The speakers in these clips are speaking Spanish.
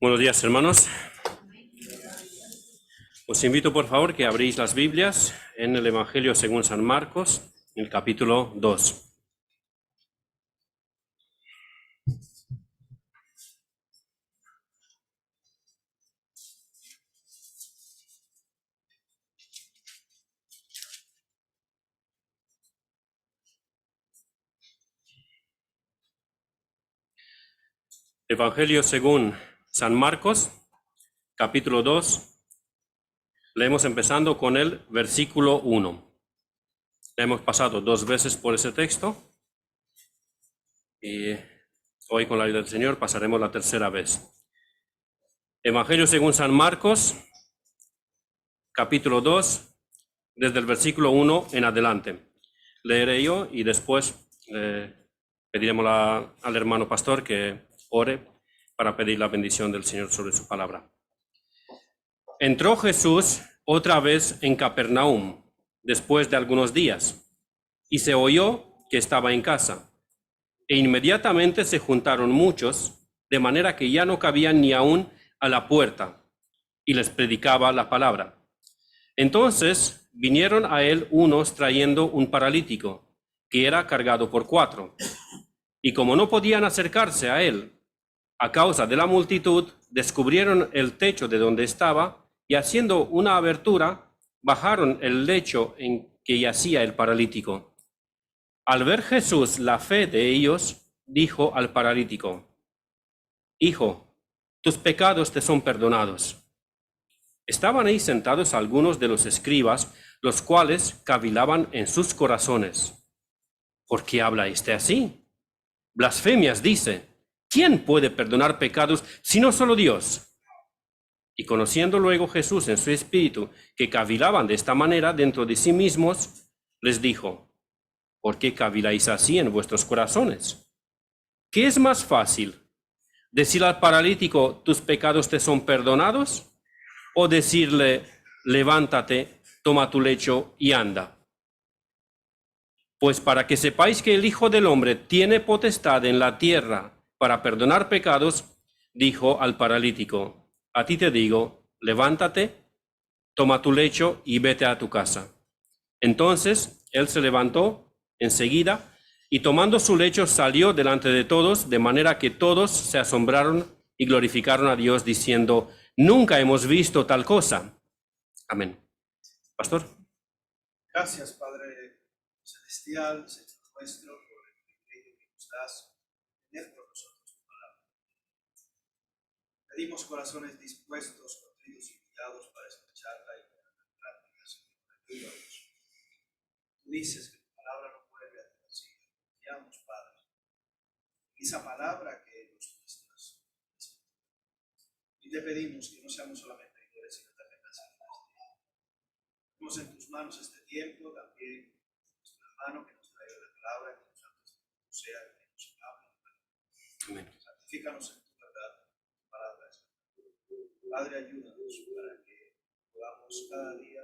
Buenos días, hermanos. Os invito, por favor, que abréis las Biblias en el Evangelio según San Marcos, en el capítulo 2. Evangelio según San Marcos, capítulo 2. Leemos empezando con el versículo 1. Hemos pasado 2 veces por ese texto y hoy, con la ayuda del Señor, pasaremos la tercera vez. Evangelio según San Marcos, capítulo 2, desde el versículo 1 en adelante. Leeré yo y después pediremos al hermano pastor que ore para pedir la bendición del Señor sobre su palabra. Entró Jesús otra vez en Capernaum, después de algunos días, y se oyó que estaba en casa. E inmediatamente se juntaron muchos, de manera que ya no cabían ni aún a la puerta, y les predicaba la palabra. Entonces vinieron a él unos trayendo un paralítico, que era cargado por 4. Y como no podían acercarse a él, a causa de la multitud, descubrieron el techo de donde estaba, y haciendo una abertura, bajaron el lecho en que yacía el paralítico. Al ver Jesús la fe de ellos, dijo al paralítico: Hijo, tus pecados te son perdonados. Estaban ahí sentados algunos de los escribas, los cuales cavilaban en sus corazones: ¿por qué habla este así? Blasfemias dice. ¿Quién puede perdonar pecados sino solo Dios? Y conociendo luego Jesús en su espíritu que cavilaban de esta manera dentro de sí mismos, les dijo: ¿por qué caviláis así en vuestros corazones? ¿Qué es más fácil? ¿Decir al paralítico, tus pecados te son perdonados? ¿O decirle, levántate, toma tu lecho y anda? Pues para que sepáis que el Hijo del Hombre tiene potestad en la tierra para perdonar pecados, dijo al paralítico: a ti te digo, levántate, toma tu lecho y vete a tu casa. Entonces él se levantó enseguida y tomando su lecho salió delante de todos, de manera que todos se asombraron y glorificaron a Dios diciendo: nunca hemos visto tal cosa. Amén. Pastor. Gracias, Padre Celestial, Señor nuestro, por el privilegio que nos das de tener por nosotros tu palabra. Pedimos corazones dispuestos, contritos y guiados para escucharla y ponerla en práctica, Señor. Ayúdanos. Tú dices que tu palabra no vuelve a tu vacío. Confiamos, Padre, en esa palabra que nos muestras. Y te pedimos que no seamos solamente oidores, sino también hacedores. Ponemos en tus manos este tiempo, también nuestro hermano que nos trae la palabra, que nos antes sea que nos hable. Amén. Santifícanos en tu verdad, tu palabra. Padre, ayúdanos para que podamos cada día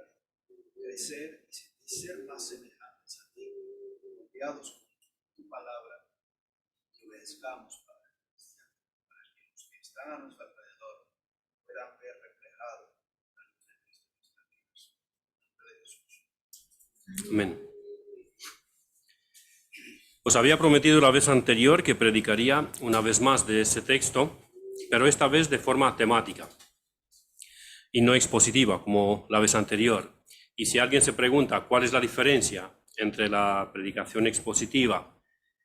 crecer y ser más semejantes a ti, confiados con tu palabra, que obedezcamos, Padre, para que los que están a nuestro alrededor puedan ver reflejado la luz de Cristo en nuestras vidas. En nombre de Jesús. Amén. Os había prometido la vez anterior que predicaría una vez más de ese texto, pero esta vez de forma temática y no expositiva como la vez anterior. Y si alguien se pregunta cuál es la diferencia entre la predicación expositiva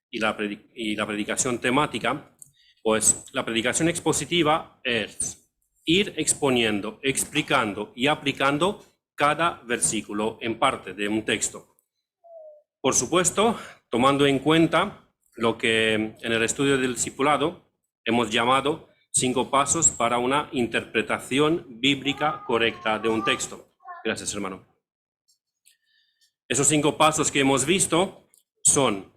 y la predicación temática, pues la predicación expositiva es ir exponiendo, explicando y aplicando cada versículo en parte de un texto. Por supuesto, tomando en cuenta lo que en el estudio del discipulado hemos llamado 5 pasos para una interpretación bíblica correcta de un texto. Gracias, hermano. Esos 5 pasos que hemos visto son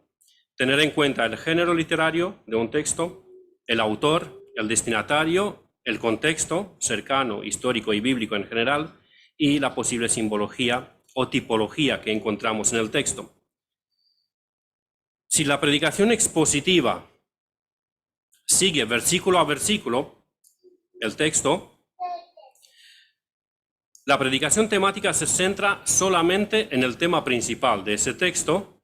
tener en cuenta el género literario de un texto, el autor, el destinatario, el contexto cercano, histórico y bíblico en general, y la posible simbología o tipología que encontramos en el texto. Si la predicación expositiva sigue versículo a versículo, el texto, la predicación temática se centra solamente en el tema principal de ese texto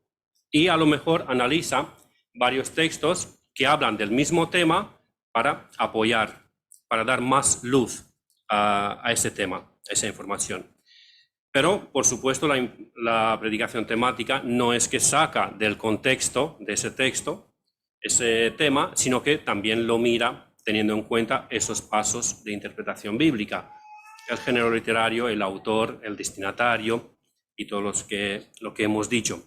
y a lo mejor analiza varios textos que hablan del mismo tema para apoyar, para dar más luz a ese tema, a esa información. Pero, por supuesto, la predicación temática no es que saca del contexto de ese texto ese tema, sino que también lo mira teniendo en cuenta esos pasos de interpretación bíblica. El género literario, el autor, el destinatario y todo lo que hemos dicho.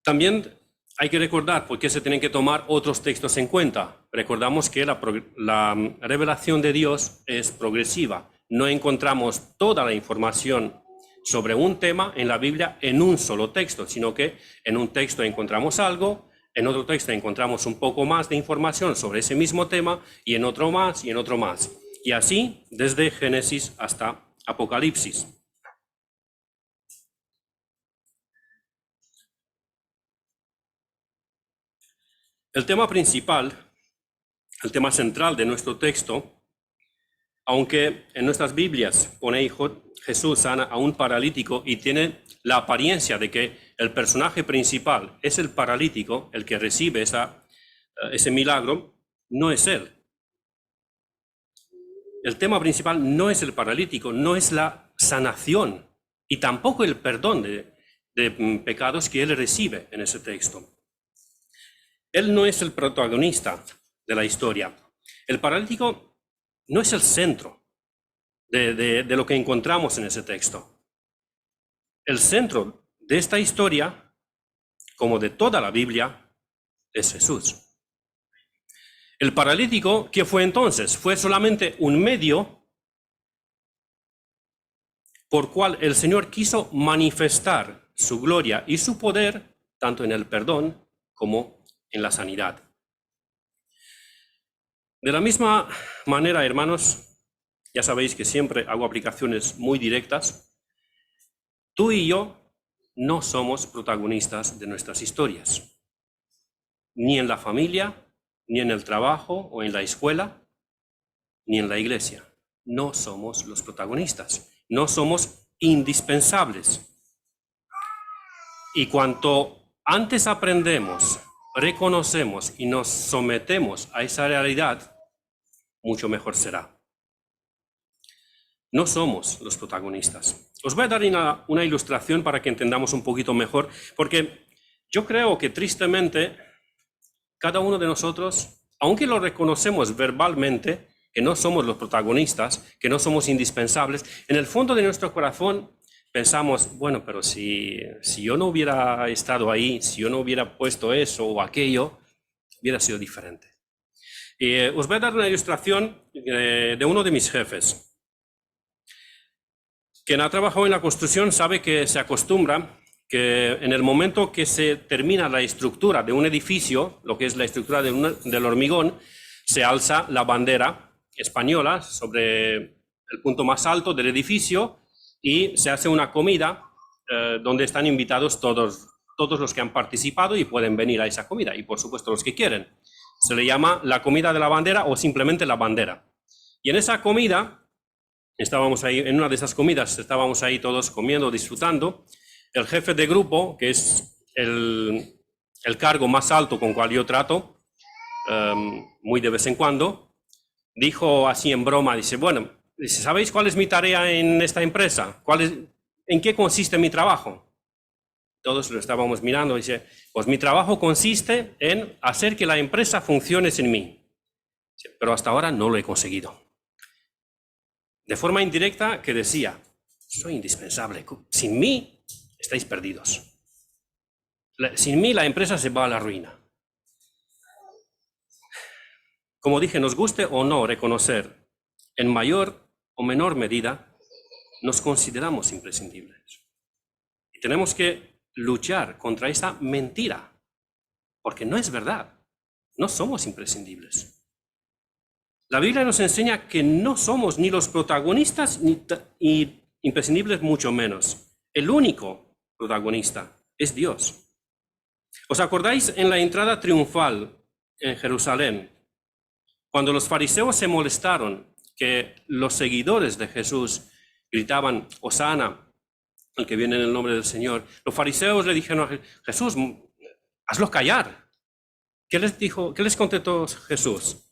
También hay que recordar por qué se tienen que tomar otros textos en cuenta. Recordamos que la revelación de Dios es progresiva. No encontramos toda la información sobre un tema en la Biblia en un solo texto, sino que en un texto encontramos algo, en otro texto encontramos un poco más de información sobre ese mismo tema, y en otro más, y en otro más. Y así desde Génesis hasta Apocalipsis. El tema principal, el tema central de nuestro texto, aunque en nuestras Biblias pone Jesús sana a un paralítico y tiene la apariencia de que el personaje principal es el paralítico, el que recibe ese milagro, no es él. El tema principal no es el paralítico, no es la sanación y tampoco el perdón de pecados que él recibe en ese texto. Él no es el protagonista de la historia. El paralítico no es el centro de lo que encontramos en ese texto. El centro de esta historia, como de toda la Biblia, es Jesús. El paralítico, ¿qué fue entonces? Fue solamente un medio por cual el Señor quiso manifestar su gloria y su poder, tanto en el perdón como en la sanidad. De la misma manera, hermanos, ya sabéis que siempre hago aplicaciones muy directas. Tú y yo no somos protagonistas de nuestras historias, ni en la familia, ni en el trabajo o en la escuela, ni en la iglesia. No somos los protagonistas, no somos indispensables. Y cuanto antes aprendemos, reconocemos y nos sometemos a esa realidad, mucho mejor será. No somos los protagonistas. Os voy a dar una ilustración para que entendamos un poquito mejor, porque yo creo que tristemente cada uno de nosotros, aunque lo reconocemos verbalmente, que no somos los protagonistas, que no somos indispensables, en el fondo de nuestro corazón pensamos, bueno, pero si yo no hubiera estado ahí, si yo no hubiera puesto eso o aquello, hubiera sido diferente. Os voy a dar una ilustración de uno de mis jefes. Quien ha trabajado en la construcción sabe que se acostumbra que en el momento que se termina la estructura de un edificio, lo que es la estructura del hormigón, se alza la bandera española sobre el punto más alto del edificio y se hace una comida donde están invitados todos los que han participado y pueden venir a esa comida, y por supuesto los que quieren. Se le llama la comida de la bandera o simplemente la bandera. Y en esa comida, estábamos ahí, en una de esas comidas estábamos ahí todos comiendo, disfrutando. El jefe de grupo, que es el cargo más alto con cual yo trato, muy de vez en cuando, dijo así en broma, dice, bueno, ¿sabéis cuál es mi tarea en esta empresa? ¿En qué consiste mi trabajo? Todos lo estábamos mirando, dice, pues mi trabajo consiste en hacer que la empresa funcione sin mí. Pero hasta ahora no lo he conseguido. De forma indirecta que decía, soy indispensable, sin mí estáis perdidos. Sin mí la empresa se va a la ruina. Como dije, nos guste o no reconocer, en mayor o menor medida, nos consideramos imprescindibles. Y tenemos que luchar contra esa mentira, porque no es verdad, no somos imprescindibles. La Biblia nos enseña que no somos ni los protagonistas ni imprescindibles, mucho menos. El único protagonista es Dios. ¿Os acordáis en la entrada triunfal en Jerusalén? Cuando los fariseos se molestaron que los seguidores de Jesús gritaban, Hosana, el que viene en el nombre del Señor, los fariseos le dijeron a Jesús, hazlos callar. ¿Qué les dijo? ¿Qué les contestó Jesús?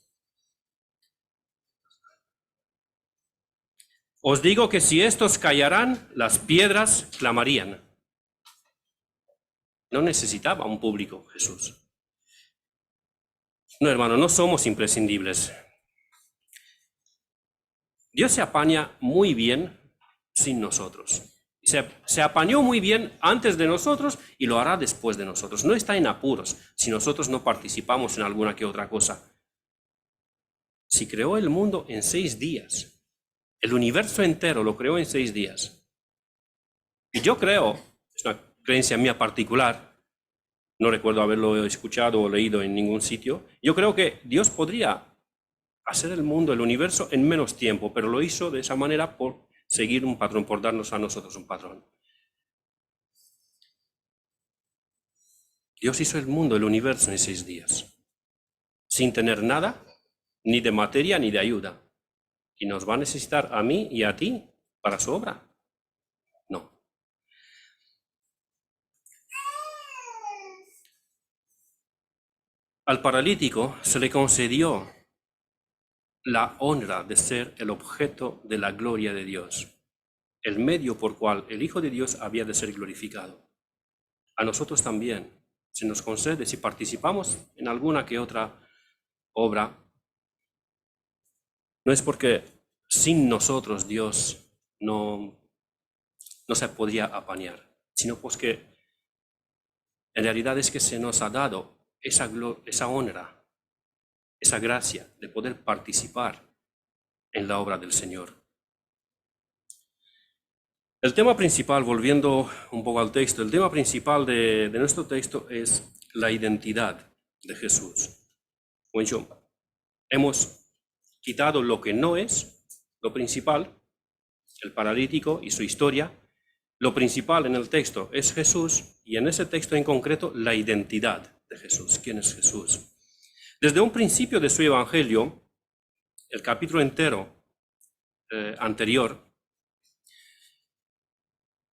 Os digo que si estos callaran, las piedras clamarían. No necesitaba un público, Jesús. No, hermano, no somos imprescindibles. Dios se apaña muy bien sin nosotros. Se apañó muy bien antes de nosotros y lo hará después de nosotros. No está en apuros si nosotros no participamos en alguna que otra cosa. Si creó el mundo en 6 días, el universo entero lo creó en 6 días. Y yo creo, es una creencia mía particular, no recuerdo haberlo escuchado o leído en ningún sitio, yo creo que Dios podría hacer el mundo, el universo en menos tiempo, pero lo hizo de esa manera por seguir un patrón, por darnos a nosotros un patrón. Dios hizo el mundo, el universo en 6 días, sin tener nada, ni de materia ni de ayuda. ¿Y nos va a necesitar a mí y a ti para su obra? No. Al paralítico se le concedió la honra de ser el objeto de la gloria de Dios, el medio por cual el Hijo de Dios había de ser glorificado. A nosotros también se nos concede, si participamos en alguna que otra obra, no es porque sin nosotros Dios no se podría apañar, sino pues que en realidad es que se nos ha dado esa honra, esa gracia de poder participar en la obra del Señor. El tema principal, volviendo un poco al texto, el tema principal de nuestro texto es la identidad de Jesús. Como he dicho, hemos quitado lo que no es lo principal, el paralítico y su historia. Lo principal en el texto es Jesús y en ese texto en concreto la identidad de Jesús. ¿Quién es Jesús? Desde un principio de su evangelio, el capítulo entero anterior,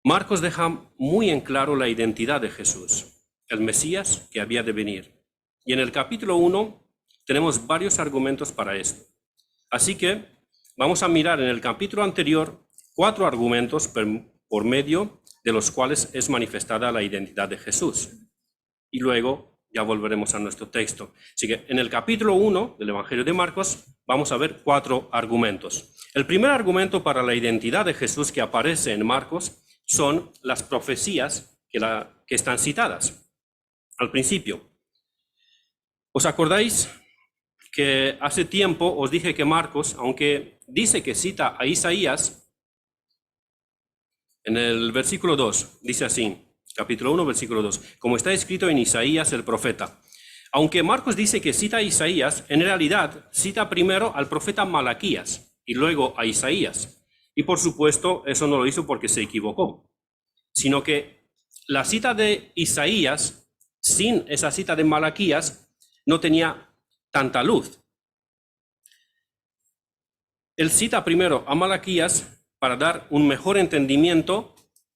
Marcos deja muy en claro la identidad de Jesús, el Mesías que había de venir. Y en el capítulo 1 tenemos varios argumentos para esto. Así que vamos a mirar en el capítulo anterior 4 argumentos por medio de los cuales es manifestada la identidad de Jesús. Y luego ya volveremos a nuestro texto. Así que en el capítulo 1 del Evangelio de Marcos vamos a ver 4 argumentos. El primer argumento para la identidad de Jesús que aparece en Marcos son las profecías que están citadas al principio. ¿Os acordáis que hace tiempo os dije que Marcos, aunque dice que cita a Isaías, en el versículo 2, dice así, capítulo 1, versículo 2, como está escrito en Isaías el profeta. Aunque Marcos dice que cita a Isaías, en realidad cita primero al profeta Malaquías y luego a Isaías. Y por supuesto, eso no lo hizo porque se equivocó, sino que la cita de Isaías, sin esa cita de Malaquías, no tenía tanta luz. Él cita primero a Malaquías para dar un mejor entendimiento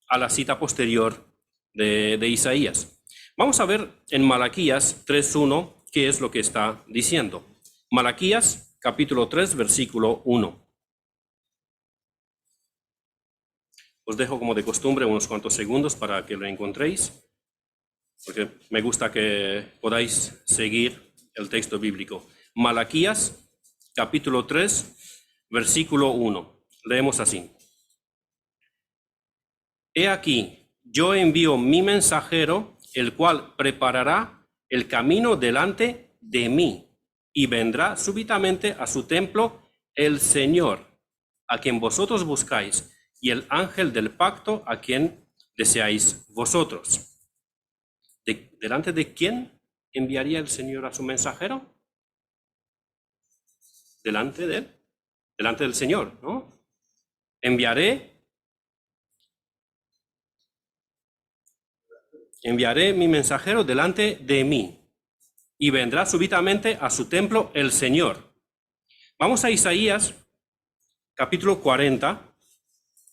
a la cita posterior de Isaías. Vamos a ver en Malaquías 3.1 qué es lo que está diciendo. Malaquías capítulo 3, versículo 1. Os dejo como de costumbre unos cuantos segundos para que lo encontréis, porque me gusta que podáis seguir el texto bíblico. Malaquías, capítulo 3, versículo 1. Leemos así. He aquí, yo envío mi mensajero, el cual preparará el camino delante de mí, y vendrá súbitamente a su templo el Señor, a quien vosotros buscáis, y el ángel del pacto a quien deseáis vosotros. ¿Delante de quién enviaría el Señor a su mensajero? Delante de él, delante del Señor, ¿no? Enviaré mi mensajero delante de mí, y vendrá súbitamente a su templo el Señor. Vamos a Isaías, capítulo 40,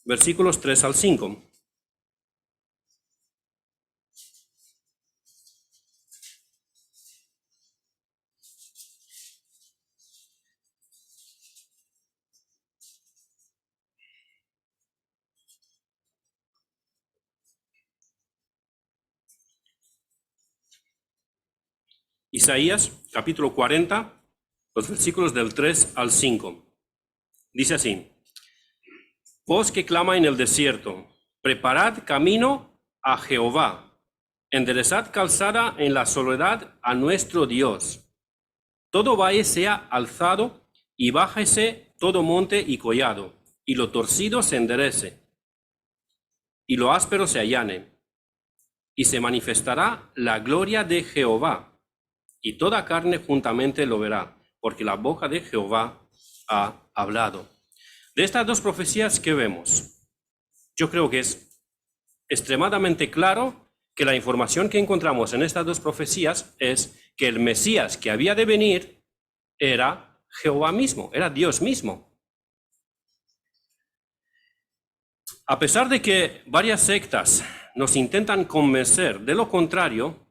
versículos 3 al 5. Isaías, capítulo 40, los versículos del 3 al 5. Dice así: Voz que clama en el desierto, preparad camino a Jehová, enderezad calzada en la soledad a nuestro Dios. Todo valle sea alzado y bájese todo monte y collado, y lo torcido se enderece, y lo áspero se allane, y se manifestará la gloria de Jehová, y toda carne juntamente lo verá, porque la boca de Jehová ha hablado. De estas dos profecías, ¿qué vemos? Yo creo que es extremadamente claro que la información que encontramos en estas dos profecías es que el Mesías que había de venir era Jehová mismo, era Dios mismo. A pesar de que varias sectas nos intentan convencer de lo contrario,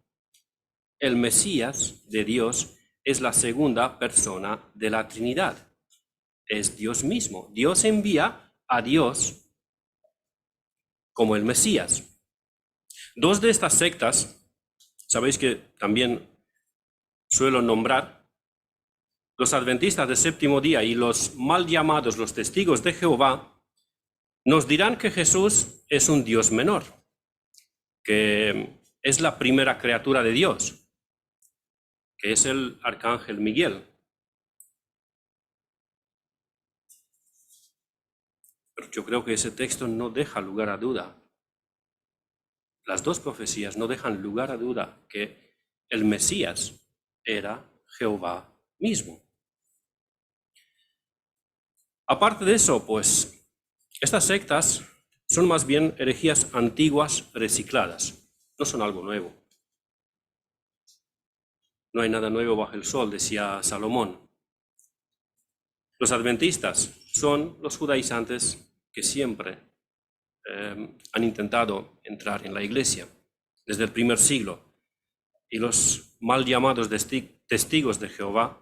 el Mesías de Dios es la segunda persona de la Trinidad. Es Dios mismo. Dios envía a Dios como el Mesías. Dos de estas sectas, sabéis que también suelo nombrar, los adventistas del séptimo día y los mal llamados los testigos de Jehová, nos dirán que Jesús es un Dios menor, que es la primera criatura de Dios, que es el arcángel Miguel. Pero yo creo que ese texto no deja lugar a duda. Las dos profecías no dejan lugar a duda que el Mesías era Jehová mismo. Aparte de eso, pues, estas sectas son más bien herejías antiguas recicladas, no son algo nuevo. No hay nada nuevo bajo el sol, decía Salomón. Los adventistas son los judaizantes que siempre han intentado entrar en la iglesia desde el primer siglo. Y los mal llamados testigos de Jehová,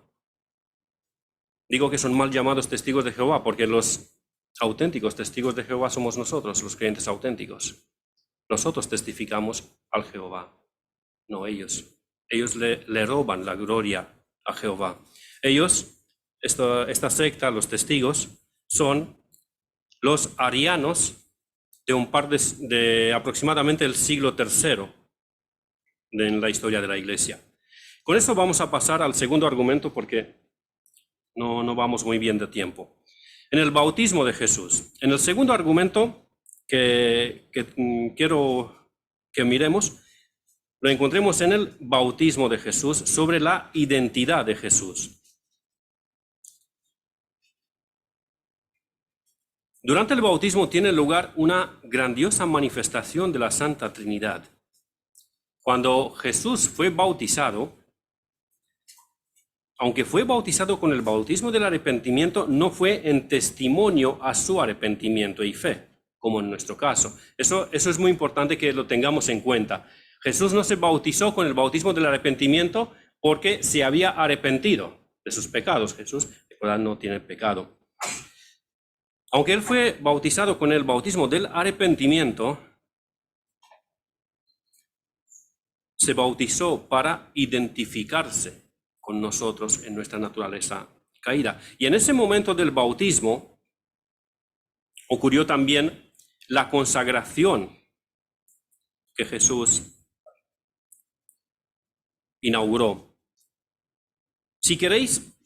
digo que son mal llamados testigos de Jehová porque los auténticos testigos de Jehová somos nosotros, los creyentes auténticos. Nosotros testificamos al Jehová, no ellos. Ellos le roban la gloria a Jehová. Ellos, esta secta, los testigos, son los arianos de un par de aproximadamente el siglo III en la historia de la iglesia. Con esto vamos a pasar al segundo argumento porque no vamos muy bien de tiempo. En el bautismo de Jesús. En el segundo argumento que quiero que miremos, lo encontremos en el bautismo de Jesús sobre la identidad de Jesús. Durante el bautismo tiene lugar una grandiosa manifestación de la Santa Trinidad. Cuando Jesús fue bautizado, aunque fue bautizado con el bautismo del arrepentimiento, no fue en testimonio a su arrepentimiento y fe, como en nuestro caso. Eso es muy importante que lo tengamos en cuenta. Jesús no se bautizó con el bautismo del arrepentimiento porque se había arrepentido de sus pecados. Jesús, recuerda, no tiene pecado. Aunque él fue bautizado con el bautismo del arrepentimiento, se bautizó para identificarse con nosotros en nuestra naturaleza caída. Y en ese momento del bautismo ocurrió también la consagración que Jesús inauguró. Si queréis,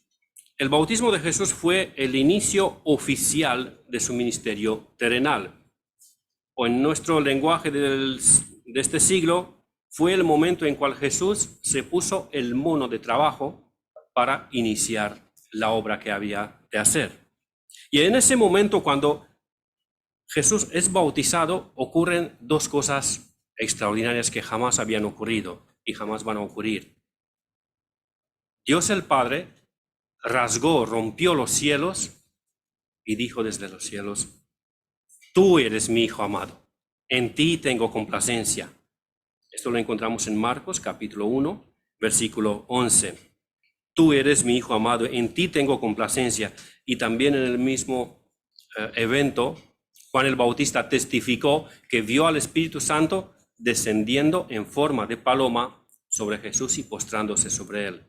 el bautismo de Jesús fue el inicio oficial de su ministerio terrenal. O en nuestro lenguaje de este siglo, fue el momento en cual Jesús se puso el mono de trabajo para iniciar la obra que había de hacer. Y en ese momento, cuando Jesús es bautizado, ocurren dos cosas extraordinarias que jamás habían ocurrido y jamás van a ocurrir. Dios el Padre rasgó, rompió los cielos y dijo desde los cielos: tú eres mi Hijo amado, en ti tengo complacencia. Esto lo encontramos en Marcos capítulo 1, versículo 11. Tú eres mi Hijo amado, en ti tengo complacencia. Y también en el mismo evento, Juan el Bautista testificó que vio al Espíritu Santo descendiendo en forma de paloma sobre Jesús y postrándose sobre él.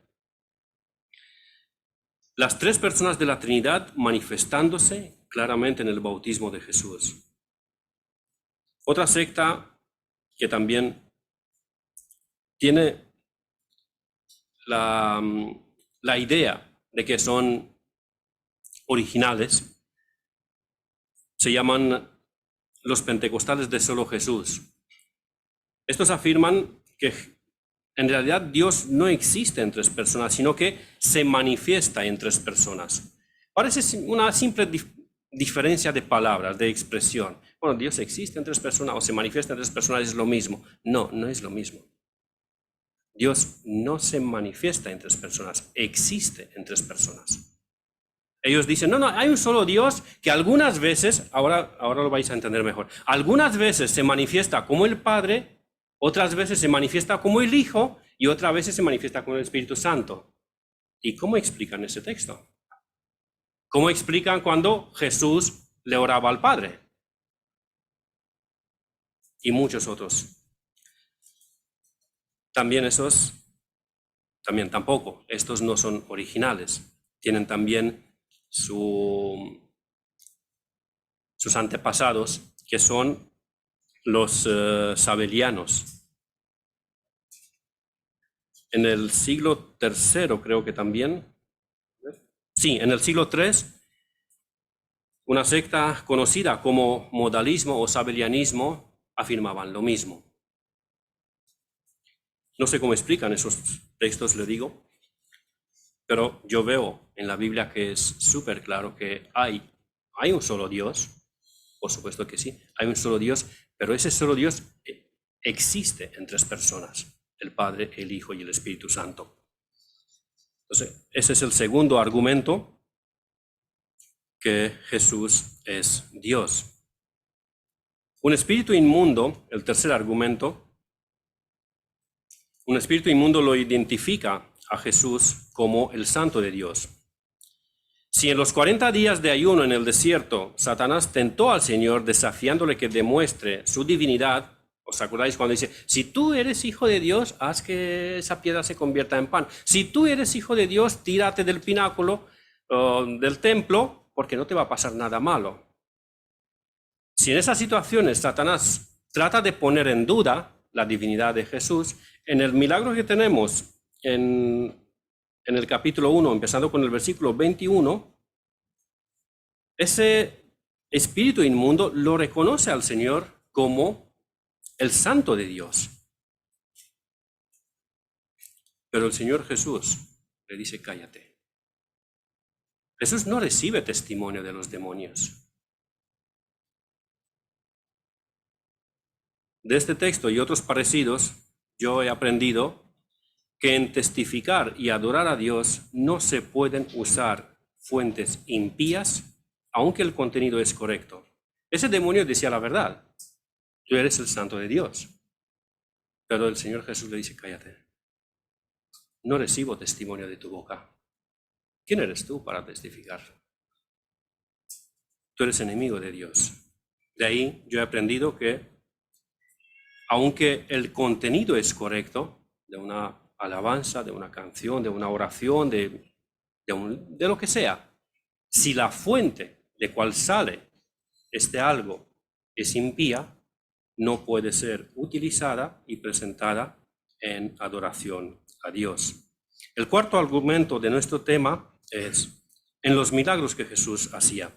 Las tres personas de la Trinidad manifestándose claramente en el bautismo de Jesús. Otra secta que también tiene la idea de que son originales, se llaman los pentecostales de solo Jesús. Estos afirman que en realidad Dios no existe en tres personas, sino que se manifiesta en tres personas. Parece una simple diferencia de palabras, de expresión. Bueno, Dios existe en tres personas o se manifiesta en tres personas, es lo mismo. No, no es lo mismo. Dios no se manifiesta en tres personas, existe en tres personas. Ellos dicen, no, hay un solo Dios que algunas veces, ahora lo vais a entender mejor, algunas veces se manifiesta como el Padre, otras veces se manifiesta como el Hijo y otras veces se manifiesta como el Espíritu Santo. ¿Y cómo explican ese texto? ¿Cómo explican cuando Jesús le oraba al Padre? Y muchos otros. Tampoco, estos no son originales. Tienen también sus antepasados, que son los sabelianos. En el siglo III, creo que también, sí, en el siglo III, una secta conocida como modalismo o sabelianismo afirmaban lo mismo. No sé cómo explican esos textos, le digo, pero yo veo en la Biblia que es súper claro que hay un solo Dios. Por supuesto que sí, hay un solo Dios, pero ese solo Dios existe en tres personas, el Padre, el Hijo y el Espíritu Santo. Entonces, ese es el segundo argumento, que Jesús es Dios. Un espíritu inmundo, el tercer argumento, un espíritu inmundo lo identifica a Jesús como el Santo de Dios. Si en los 40 días de ayuno en el desierto, Satanás tentó al Señor desafiándole que demuestre su divinidad, ¿os acordáis cuando dice, si tú eres hijo de Dios, haz que esa piedra se convierta en pan? Si tú eres hijo de Dios, tírate del pináculo del templo, porque no te va a pasar nada malo. Si en esas situaciones Satanás trata de poner en duda la divinidad de Jesús, en el milagro que tenemos en el capítulo 1, empezando con el versículo 21, ese espíritu inmundo lo reconoce al Señor como el Santo de Dios. Pero el Señor Jesús le dice, cállate. Jesús no recibe testimonio de los demonios. De este texto y otros parecidos, yo he aprendido que en testificar y adorar a Dios no se pueden usar fuentes impías, aunque el contenido es correcto. Ese demonio decía la verdad. Tú eres el Santo de Dios. Pero el Señor Jesús le dice, cállate. No recibo testimonio de tu boca. ¿Quién eres tú para testificar? Tú eres enemigo de Dios. De ahí yo he aprendido que, aunque el contenido es correcto, de una alabanza, de una canción, de una oración, de lo que sea, si la fuente de cual sale este algo es impía, no puede ser utilizada y presentada en adoración a Dios. El cuarto argumento de nuestro tema es en los milagros que Jesús hacía.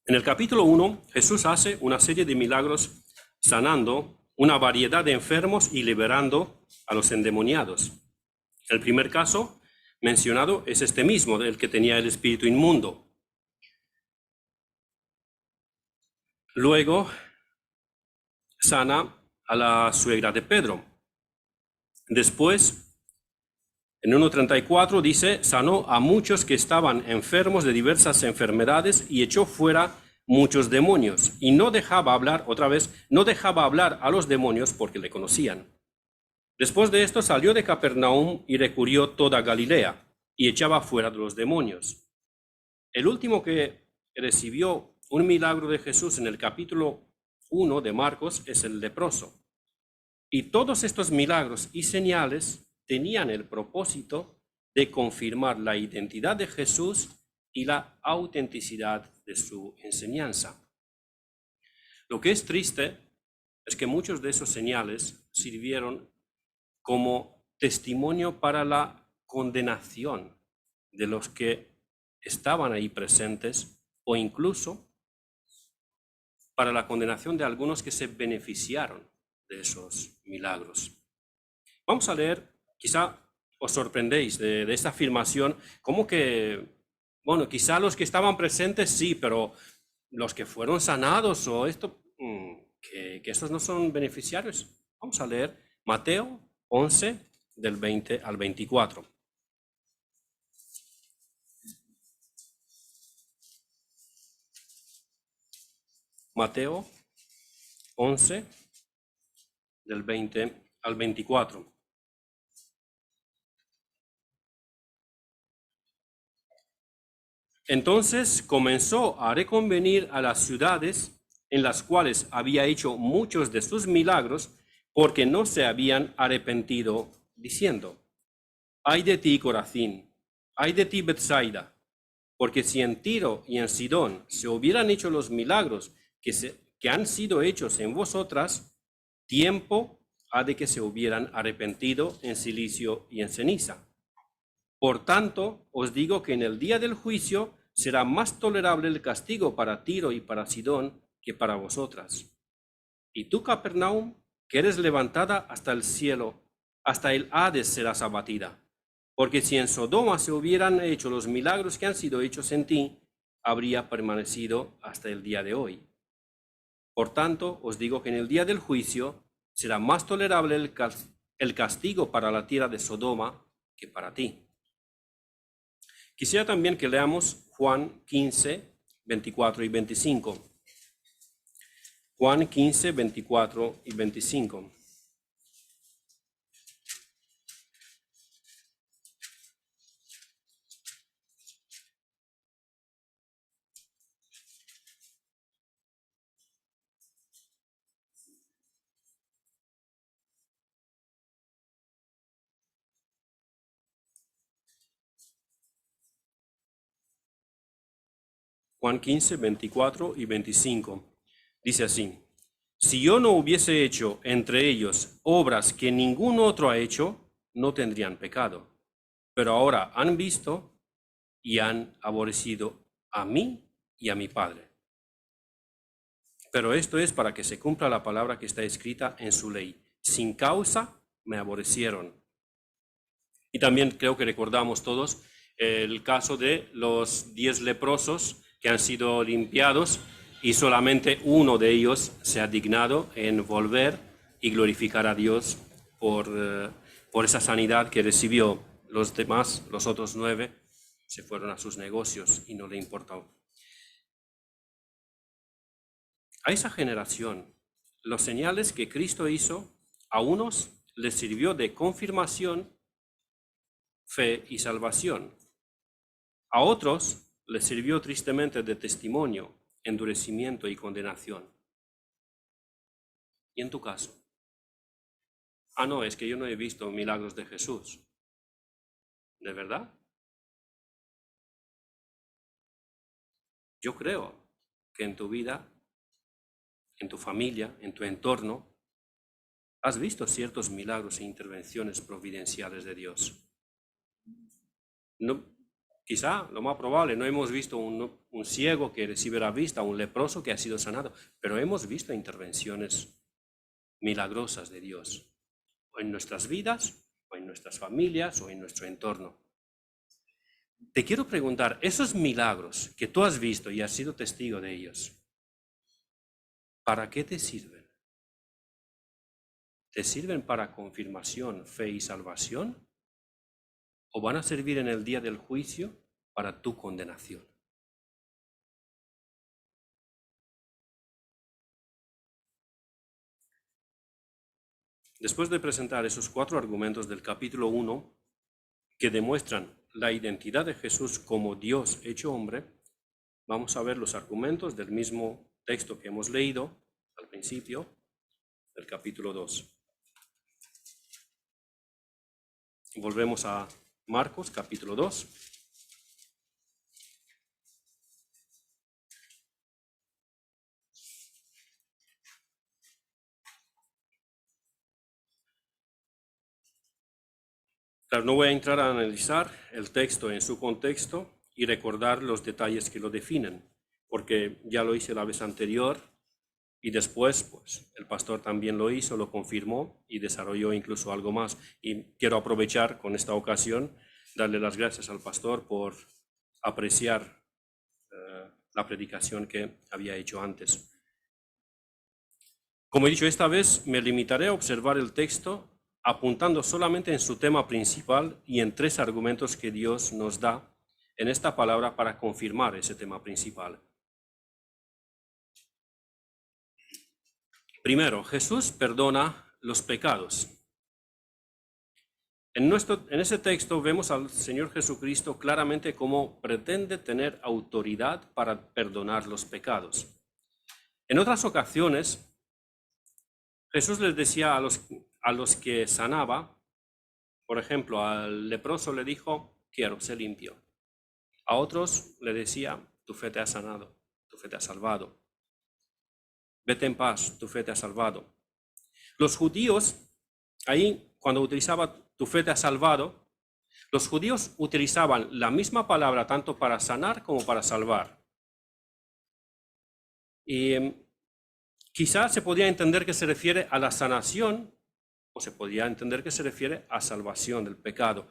En el capítulo 1, Jesús hace una serie de milagros sanando una variedad de enfermos y liberando a los endemoniados. El primer caso mencionado es este mismo, del que tenía el espíritu inmundo. Luego sana a la suegra de Pedro. Después, en 1:34 dice, sanó a muchos que estaban enfermos de diversas enfermedades y echó fuera muchos demonios. Y no dejaba hablar, otra vez, no dejaba hablar a los demonios porque le conocían. Después de esto salió de Capernaum y recorrió toda Galilea y echaba fuera de los demonios. El último que recibió un milagro de Jesús en el capítulo 1 de Marcos es el leproso. Y todos estos milagros y señales tenían el propósito de confirmar la identidad de Jesús y la autenticidad de su enseñanza. Lo que es triste es que muchos de esos señales sirvieron como testimonio para la condenación de los que estaban ahí presentes o incluso para la condenación de algunos que se beneficiaron de esos milagros. Vamos a leer, quizá os sorprendéis de esta afirmación, como que, bueno, quizá los que estaban presentes sí, pero los que fueron sanados o esto, que estos no son beneficiarios. Vamos a leer Mateo 11, del 20 al 24. Mateo 11, del 20 al 24. Entonces comenzó a reconvenir a las ciudades en las cuales había hecho muchos de sus milagros, porque no se habían arrepentido, diciendo: ay de ti, Corazín, ay de ti, Betsaida, porque si en Tiro y en Sidón se hubieran hecho los milagros que han sido hechos en vosotras, tiempo ha de que se hubieran arrepentido en silicio y en ceniza. Por tanto, os digo que en el día del juicio será más tolerable el castigo para Tiro y para Sidón que para vosotras. Y tú, Capernaum, que eres levantada hasta el cielo, hasta el Hades serás abatida. Porque si en Sodoma se hubieran hecho los milagros que han sido hechos en ti, habría permanecido hasta el día de hoy. Por tanto, os digo que en el día del juicio será más tolerable el castigo para la tierra de Sodoma que para ti. Quisiera también que leamos Juan 15, 24 y 25. Juan 15, 24 y 25. Juan 15, 24 y 25. Dice así: si yo no hubiese hecho entre ellos obras que ningún otro ha hecho, no tendrían pecado. Pero ahora han visto y han aborrecido a mí y a mi Padre. Pero esto es para que se cumpla la palabra que está escrita en su ley: sin causa me aborrecieron. Y también creo que recordamos todos el caso de los 10 leprosos que han sido limpiados y solamente uno de ellos se ha dignado en volver y glorificar a Dios por esa sanidad que recibió. Los demás, los otros 9, se fueron a sus negocios y no le importó. A esa generación, los señales que Cristo hizo, a unos les sirvió de confirmación, fe y salvación. A otros les sirvió tristemente de testimonio, endurecimiento y condenación. ¿Y en tu caso? No, es que yo no he visto milagros de Jesús. ¿De verdad? Yo creo que en tu vida, en tu familia, en tu entorno, has visto ciertos milagros e intervenciones providenciales de Dios. No, quizá, lo más probable, no hemos visto un ciego que recibe la vista, un leproso que ha sido sanado, pero hemos visto intervenciones milagrosas de Dios, o en nuestras vidas, o en nuestras familias, o en nuestro entorno. Te quiero preguntar, esos milagros que tú has visto y has sido testigo de ellos, ¿para qué te sirven? ¿te sirven para confirmación, fe y salvación? ¿O van a servir en el día del juicio para tu condenación? Después de presentar esos 4 argumentos del capítulo 1 que demuestran la identidad de Jesús como Dios hecho hombre, vamos a ver los argumentos del mismo texto que hemos leído al principio del capítulo 2. Volvemos a Marcos, capítulo 2. Claro, no voy a entrar a analizar el texto en su contexto y recordar los detalles que lo definen, porque ya lo hice la vez anterior y después pues, el pastor también lo hizo, lo confirmó y desarrolló incluso algo más. Y quiero aprovechar con esta ocasión, darle las gracias al pastor por apreciar la predicación que había hecho antes. Como he dicho, esta vez me limitaré a observar el texto apuntando solamente en su tema principal y en 3 argumentos que Dios nos da en esta palabra para confirmar ese tema principal. Primero, Jesús perdona los pecados. En ese texto vemos al Señor Jesucristo claramente cómo pretende tener autoridad para perdonar los pecados. En otras ocasiones, Jesús les decía a los que sanaba, por ejemplo, al leproso le dijo, quiero, sé limpio. A otros le decía, tu fe te ha sanado, tu fe te ha salvado. Vete en paz, tu fe te ha salvado. Los judíos, ahí cuando utilizaba tu fe te ha salvado, los judíos utilizaban la misma palabra tanto para sanar como para salvar. Y quizás se podía entender que se refiere a la sanación o se podía entender que se refiere a salvación del pecado.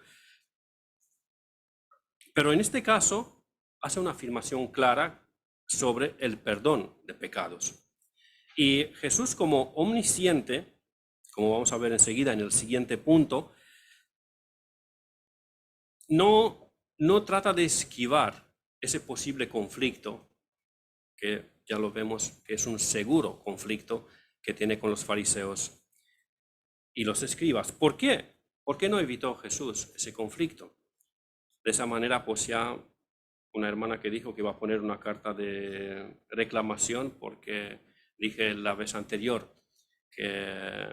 Pero en este caso hace una afirmación clara sobre el perdón de pecados. Y Jesús, como omnisciente, como vamos a ver enseguida en el siguiente punto, no trata de esquivar ese posible conflicto, que ya lo vemos que es un seguro conflicto que tiene con los fariseos y los escribas. ¿Por qué? ¿Por qué no evitó Jesús ese conflicto? De esa manera, pues ya una hermana que dijo que iba a poner una carta de reclamación porque dije la vez anterior que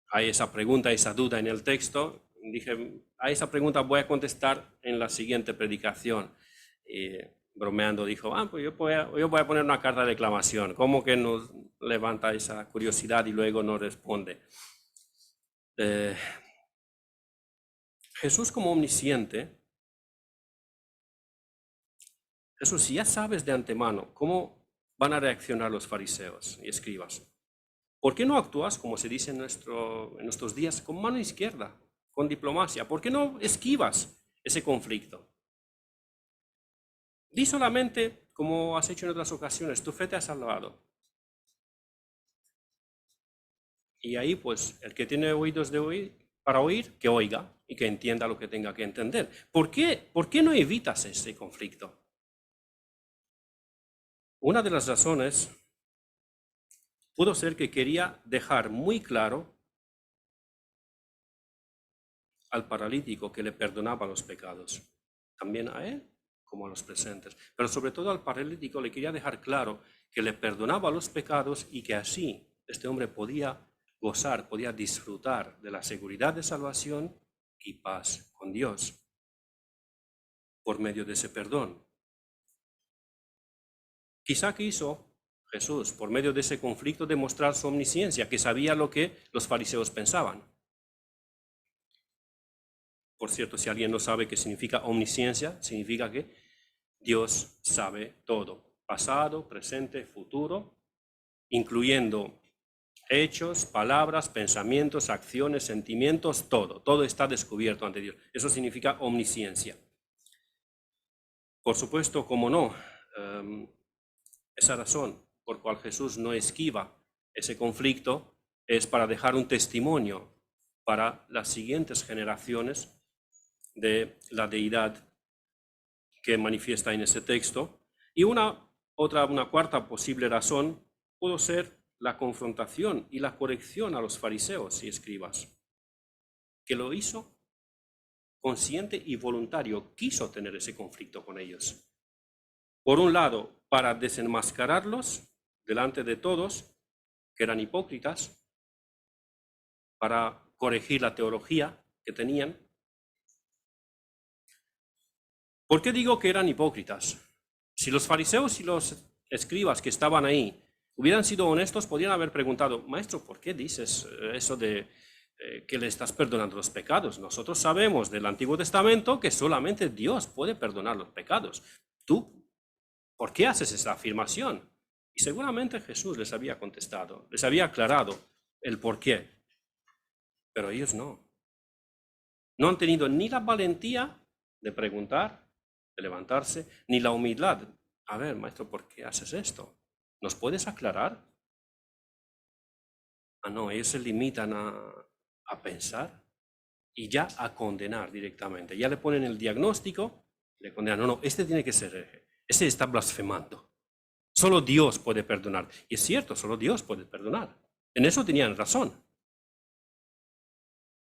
hay esa pregunta, esa duda en el texto. Dije, a esa pregunta voy a contestar en la siguiente predicación. Y bromeando dijo, pues yo voy a poner una carta de reclamación. ¿Cómo que nos levanta esa curiosidad y luego no responde? Jesús como omnisciente, Jesús, si ya sabes de antemano cómo van a reaccionar los fariseos y escribas, ¿por qué no actúas, como se dice en nuestros días, con mano izquierda, con diplomacia? ¿Por qué no esquivas ese conflicto? Di solamente, como has hecho en otras ocasiones, tu fe te ha salvado. Y ahí, pues, el que tiene oídos para oír, que oiga y que entienda lo que tenga que entender. ¿Por qué no evitas ese conflicto? Una de las razones pudo ser que quería dejar muy claro al paralítico que le perdonaba los pecados, también a él como a los presentes, pero sobre todo al paralítico le quería dejar claro que le perdonaba los pecados y que así este hombre podía gozar, podía disfrutar de la seguridad de salvación y paz con Dios por medio de ese perdón. Quizá quiso Jesús, por medio de ese conflicto, demostrar su omnisciencia, que sabía lo que los fariseos pensaban. Por cierto, si alguien no sabe qué significa omnisciencia, significa que Dios sabe todo, pasado, presente, futuro, incluyendo hechos, palabras, pensamientos, acciones, sentimientos, todo está descubierto ante Dios. Eso significa omnisciencia. Por supuesto, como no, esa razón por cual Jesús no esquiva ese conflicto es para dejar un testimonio para las siguientes generaciones de la deidad que manifiesta en ese texto. Y una cuarta posible razón pudo ser la confrontación y la corrección a los fariseos y escribas, que lo hizo consciente y voluntario, quiso tener ese conflicto con ellos. Por un lado, para desenmascararlos delante de todos, que eran hipócritas, para corregir la teología que tenían. ¿Por qué digo que eran hipócritas? Si los fariseos y los escribas que estaban ahí hubieran sido honestos, podrían haber preguntado: Maestro, ¿por qué dices eso de que le estás perdonando los pecados? Nosotros sabemos del Antiguo Testamento que solamente Dios puede perdonar los pecados. ¿Tú por qué haces esa afirmación? Y seguramente Jesús les había contestado, les había aclarado el por qué. Pero ellos no. No han tenido ni la valentía de preguntar, de levantarse, ni la humildad. A ver, maestro, ¿por qué haces esto? ¿Nos puedes aclarar? Ah, no, ellos se limitan a pensar y ya a condenar directamente. Ya le ponen el diagnóstico, le condenan. No, este tiene que ser hereje. Este está blasfemando. Solo Dios puede perdonar. Y es cierto, solo Dios puede perdonar. En eso tenían razón.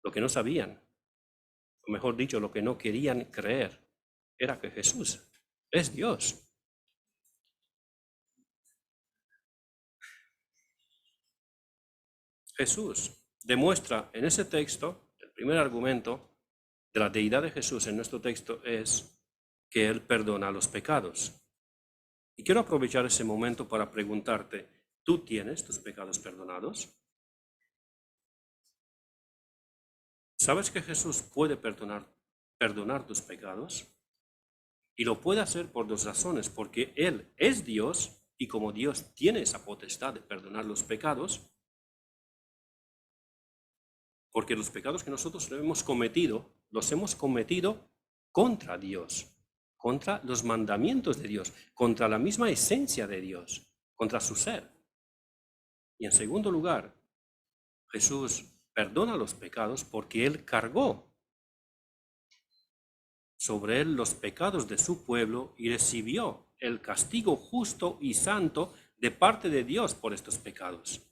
Lo que no sabían, o mejor dicho, lo que no querían creer, era que Jesús es Dios. Jesús demuestra en ese texto, el primer argumento de la deidad de Jesús en nuestro texto es que Él perdona los pecados. Y quiero aprovechar ese momento para preguntarte: ¿tú tienes tus pecados perdonados? ¿Sabes que Jesús puede perdonar tus pecados? Y lo puede hacer por dos razones: porque Él es Dios, y como Dios tiene esa potestad de perdonar los pecados, porque los pecados que nosotros hemos cometido, los hemos cometido contra Dios, contra los mandamientos de Dios, contra la misma esencia de Dios, contra su ser. Y en segundo lugar, Jesús perdona los pecados porque Él cargó sobre Él los pecados de su pueblo y recibió el castigo justo y santo de parte de Dios por estos pecados.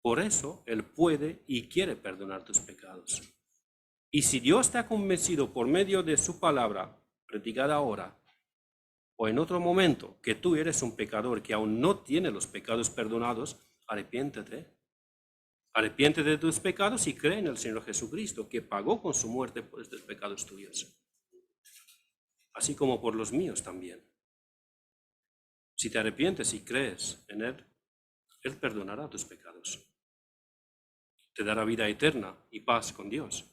Por eso Él puede y quiere perdonar tus pecados. Y si Dios te ha convencido por medio de su palabra, predicada ahora, o en otro momento, que tú eres un pecador que aún no tiene los pecados perdonados, arrepiéntete. Arrepiéntete de tus pecados y cree en el Señor Jesucristo, que pagó con su muerte por estos pecados tuyos, así como por los míos también. Si te arrepientes y crees en Él, Él perdonará tus pecados. Te dará vida eterna y paz con Dios.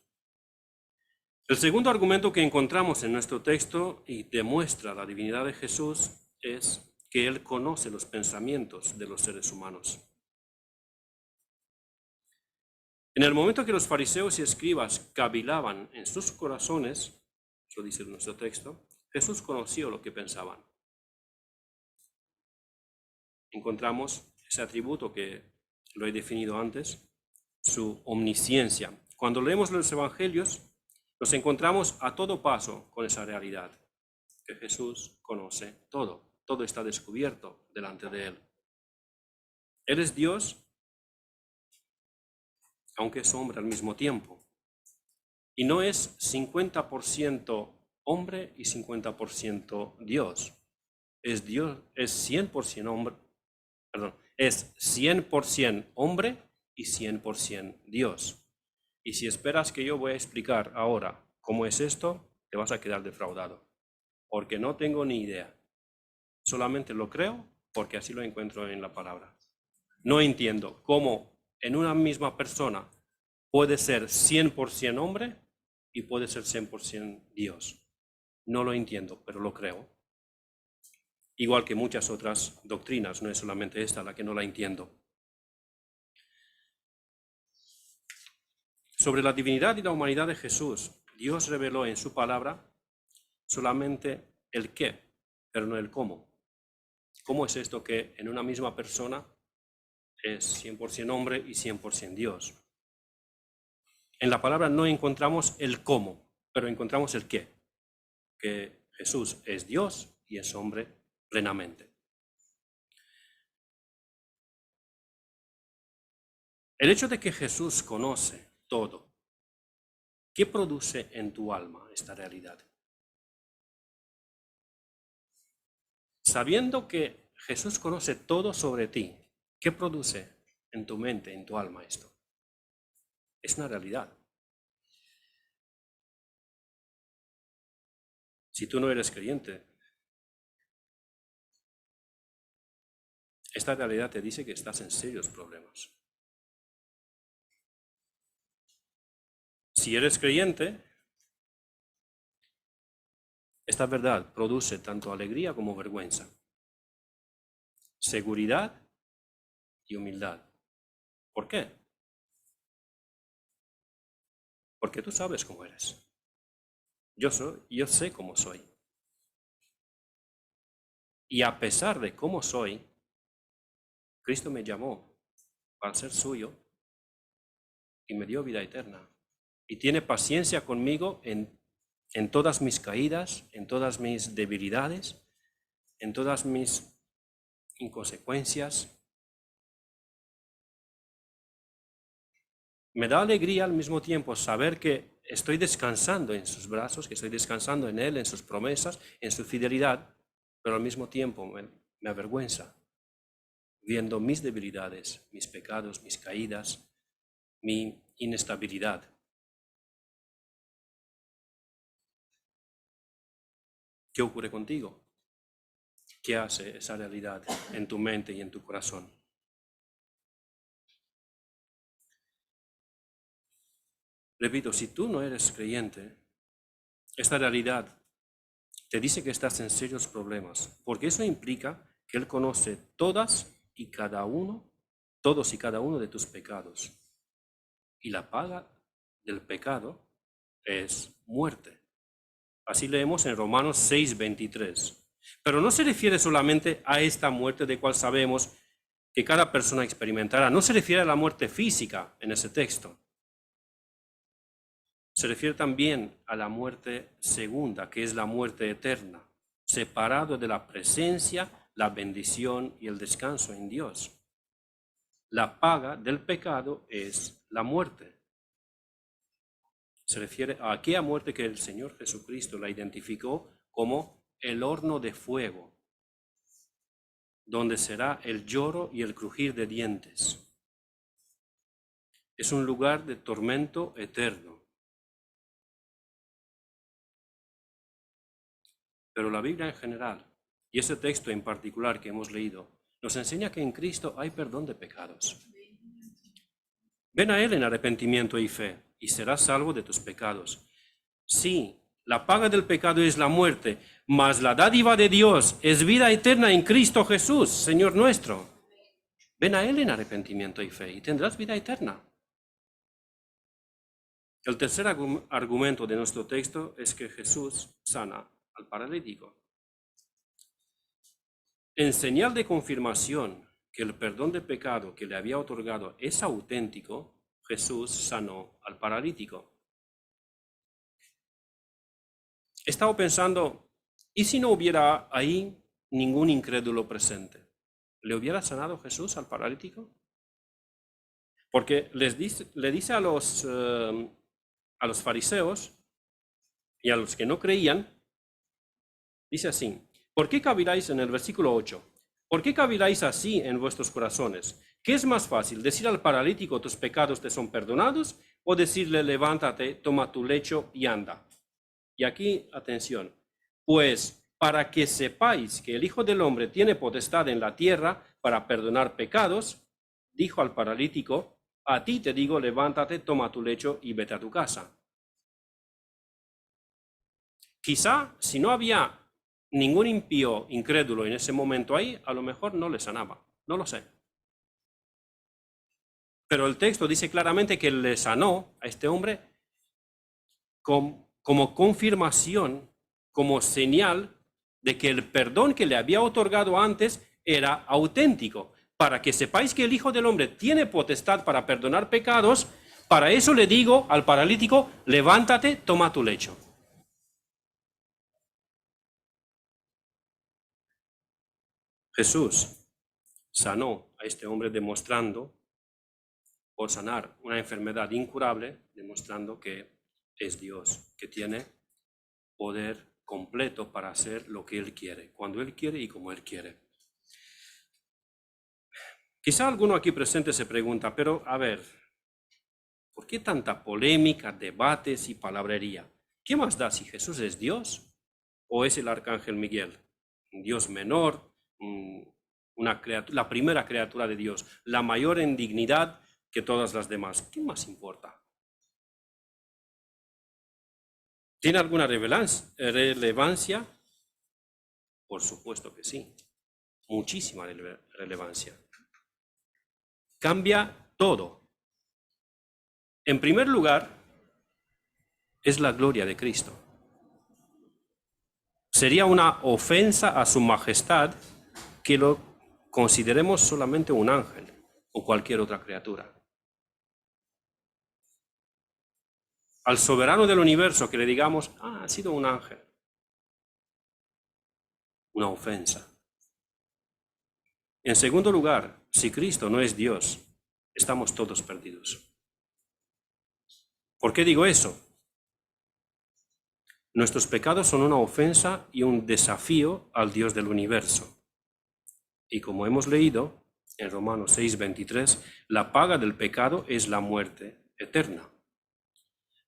El segundo argumento que encontramos en nuestro texto y demuestra la divinidad de Jesús es que Él conoce los pensamientos de los seres humanos. En el momento que los fariseos y escribas cavilaban en sus corazones, eso dice nuestro texto, Jesús conoció lo que pensaban. Encontramos ese atributo que lo he definido antes, su omnisciencia. Cuando leemos los evangelios, nos encontramos a todo paso con esa realidad, que Jesús conoce todo, todo está descubierto delante de Él. Él es Dios, aunque es hombre al mismo tiempo. Y no es 50% hombre y 50% Dios. Es Dios, es 100% hombre, es 100% hombre y 100% Dios. Y si esperas que yo voy a explicar ahora cómo es esto, te vas a quedar defraudado, porque no tengo ni idea. Solamente lo creo porque así lo encuentro en la palabra. No entiendo cómo en una misma persona puede ser 100% hombre y puede ser 100% Dios. No lo entiendo, pero lo creo. Igual que muchas otras doctrinas, no es solamente esta la que no la entiendo. Sobre la divinidad y la humanidad de Jesús, Dios reveló en su palabra solamente el qué, pero no el cómo. ¿Cómo es esto que en una misma persona es 100% hombre y 100% Dios. En la palabra no encontramos el cómo, pero encontramos el qué, que Jesús es Dios y es hombre plenamente. El hecho de que Jesús conoce todo, ¿qué produce en tu alma esta realidad? Sabiendo que Jesús conoce todo sobre ti, ¿qué produce en tu mente, en tu alma esto? Es una realidad. Si tú no eres creyente, esta realidad te dice que estás en serios problemas. Si eres creyente, esta verdad produce tanto alegría como vergüenza, seguridad y humildad. ¿Por qué? Porque tú sabes cómo eres. Yo sé cómo soy. Y a pesar de cómo soy, Cristo me llamó para ser suyo y me dio vida eterna. Y tiene paciencia conmigo en todas mis caídas, en todas mis debilidades, en todas mis inconsecuencias. Me da alegría al mismo tiempo saber que estoy descansando en sus brazos, que estoy descansando en Él, en sus promesas, en su fidelidad, pero al mismo tiempo me avergüenza viendo mis debilidades, mis pecados, mis caídas, mi inestabilidad. ¿Qué ocurre contigo? ¿Qué hace esa realidad en tu mente y en tu corazón? Repito, si tú no eres creyente, esta realidad te dice que estás en serios problemas, porque eso implica que Él conoce todos y cada uno de tus pecados. Y la paga del pecado es muerte. Así leemos en Romanos 6:23. Pero no se refiere solamente a esta muerte de cual sabemos que cada persona experimentará. No se refiere a la muerte física en ese texto. Se refiere también a la muerte segunda, que es la muerte eterna, separado de la presencia, la bendición y el descanso en Dios. La paga del pecado es la muerte. Se refiere a aquella muerte que el Señor Jesucristo la identificó como el horno de fuego, donde será el lloro y el crujir de dientes. Es un lugar de tormento eterno. Pero la Biblia en general, y ese texto en particular que hemos leído, nos enseña que en Cristo hay perdón de pecados. Ven a Él en arrepentimiento y fe, y serás salvo de tus pecados. Sí, la paga del pecado es la muerte, mas la dádiva de Dios es vida eterna en Cristo Jesús, Señor nuestro. Ven a Él en arrepentimiento y fe, y tendrás vida eterna. El tercer argumento de nuestro texto es que Jesús sana al paralítico. En señal de confirmación que el perdón de pecado que le había otorgado es auténtico, Jesús sanó al paralítico. He estado pensando, ¿y si no hubiera ahí ningún incrédulo presente? ¿Le hubiera sanado Jesús al paralítico? Porque le dice a los fariseos y a los que no creían, dice así: ¿por qué caviláis en el versículo 8? ¿Por qué caviláis así en vuestros corazones? ¿Qué es más fácil, decir al paralítico tus pecados te son perdonados, o decirle levántate, toma tu lecho y anda? Y aquí, atención, pues para que sepáis que el Hijo del Hombre tiene potestad en la tierra para perdonar pecados, dijo al paralítico, a ti te digo, levántate, toma tu lecho y vete a tu casa. Quizá si no había ningún impío incrédulo en ese momento ahí, a lo mejor no le sanaba, no lo sé. Pero el texto dice claramente que le sanó a este hombre como confirmación, como señal de que el perdón que le había otorgado antes era auténtico. para que sepáis que el Hijo del Hombre tiene potestad para perdonar pecados, para eso le digo al paralítico, levántate, toma tu lecho. Jesús sanó a este hombre demostrando, por sanar una enfermedad incurable, demostrando que es Dios, que tiene poder completo para hacer lo que Él quiere, cuando Él quiere y como Él quiere. Quizá alguno aquí presente se pregunta, pero a ver, ¿por qué tanta polémica, debates y palabrería? ¿Qué más da si Jesús es Dios o es el arcángel Miguel? Un Dios menor, la primera criatura de Dios, la mayor en dignidad que todas las demás. ¿Qué más importa? ¿Tiene alguna relevancia? Por supuesto que sí, muchísima relevancia. Cambia todo. En primer lugar, es la gloria de Cristo. Sería una ofensa a su majestad que lo consideremos solamente un ángel o cualquier otra criatura. Al soberano del universo que le digamos, ha sido un ángel. Una ofensa. En segundo lugar, si Cristo no es Dios, estamos todos perdidos. ¿Por qué digo eso? Nuestros pecados son una ofensa y un desafío al Dios del universo. Y como hemos leído en Romanos 6:23, la paga del pecado es la muerte eterna.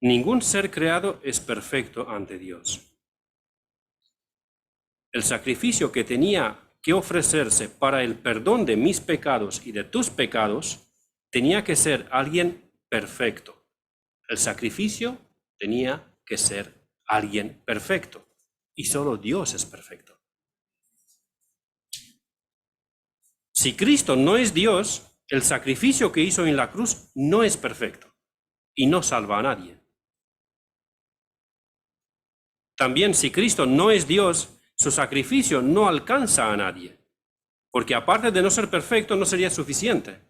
Ningún ser creado es perfecto ante Dios. El sacrificio que tenía que ofrecerse para el perdón de mis pecados y de tus pecados tenía que ser alguien perfecto. El sacrificio tenía que ser alguien perfecto. Y solo Dios es perfecto. Si Cristo no es Dios, el sacrificio que hizo en la cruz no es perfecto y no salva a nadie. También si Cristo no es Dios, su sacrificio no alcanza a nadie, porque aparte de no ser perfecto, no sería suficiente.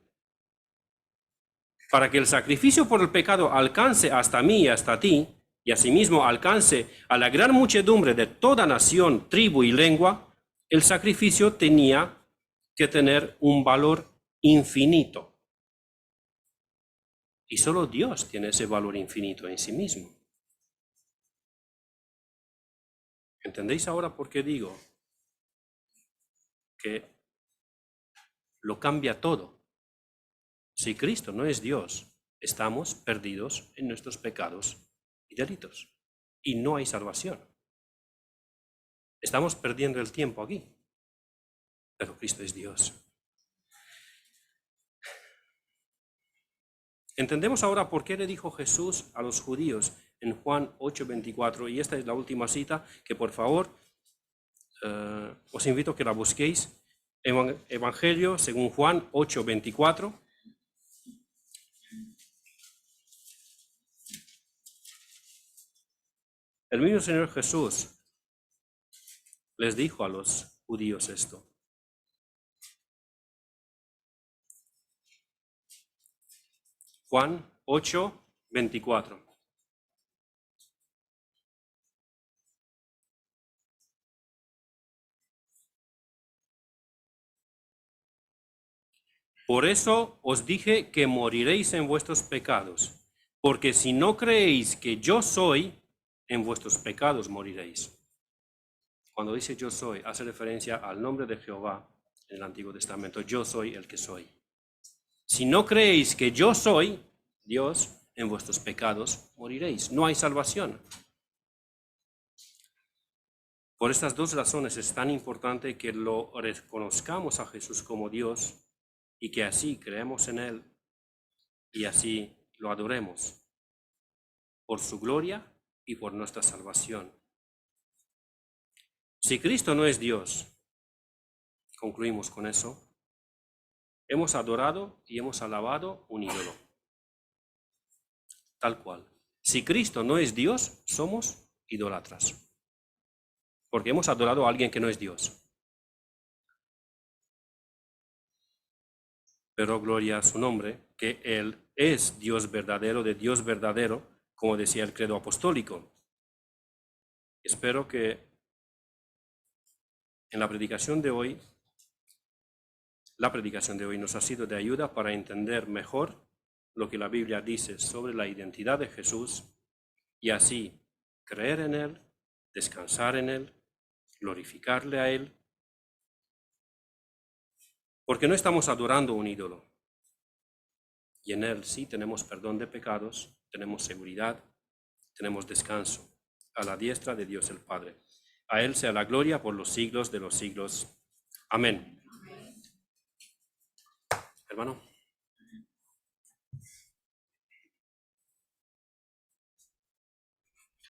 Para que el sacrificio por el pecado alcance hasta mí y hasta ti, y asimismo alcance a la gran muchedumbre de toda nación, tribu y lengua, el sacrificio tenía que tener un valor infinito. Y solo Dios tiene ese valor infinito en sí mismo. ¿Entendéis ahora por qué digo que lo cambia todo? Si Cristo no es Dios, estamos perdidos en nuestros pecados y delitos. Y no hay salvación. Estamos perdiendo el tiempo aquí. Pero Cristo es Dios. Entendemos ahora por qué le dijo Jesús a los judíos en Juan 8:24, y esta es la última cita que por favor os invito a que la busquéis. Evangelio según Juan 8:24. El mismo Señor Jesús les dijo a los judíos esto. Juan 8:24. Por eso os dije que moriréis en vuestros pecados, porque si no creéis que yo soy, en vuestros pecados moriréis. Cuando dice yo soy, hace referencia al nombre de Jehová en el Antiguo Testamento. Yo soy el que soy. Si no creéis que yo soy Dios, en vuestros pecados moriréis. No hay salvación. Por estas dos razones es tan importante que lo reconozcamos a Jesús como Dios y que así creemos en Él y así lo adoremos por su gloria y por nuestra salvación. Si Cristo no es Dios, concluimos con eso, hemos adorado y hemos alabado un ídolo. Tal cual. Si Cristo no es Dios, somos idólatras. Porque hemos adorado a alguien que no es Dios. pero gloria a su nombre, que Él es Dios verdadero de Dios verdadero, como decía el credo apostólico. Espero que en la predicación de hoy nos ha sido de ayuda para entender mejor lo que la Biblia dice sobre la identidad de Jesús y así creer en Él, descansar en Él, glorificarle a Él, porque no estamos adorando un ídolo. Y en Él sí tenemos perdón de pecados, tenemos seguridad, tenemos descanso, a la diestra de Dios el Padre. A Él sea la gloria por los siglos de los siglos. Amén. Hermano.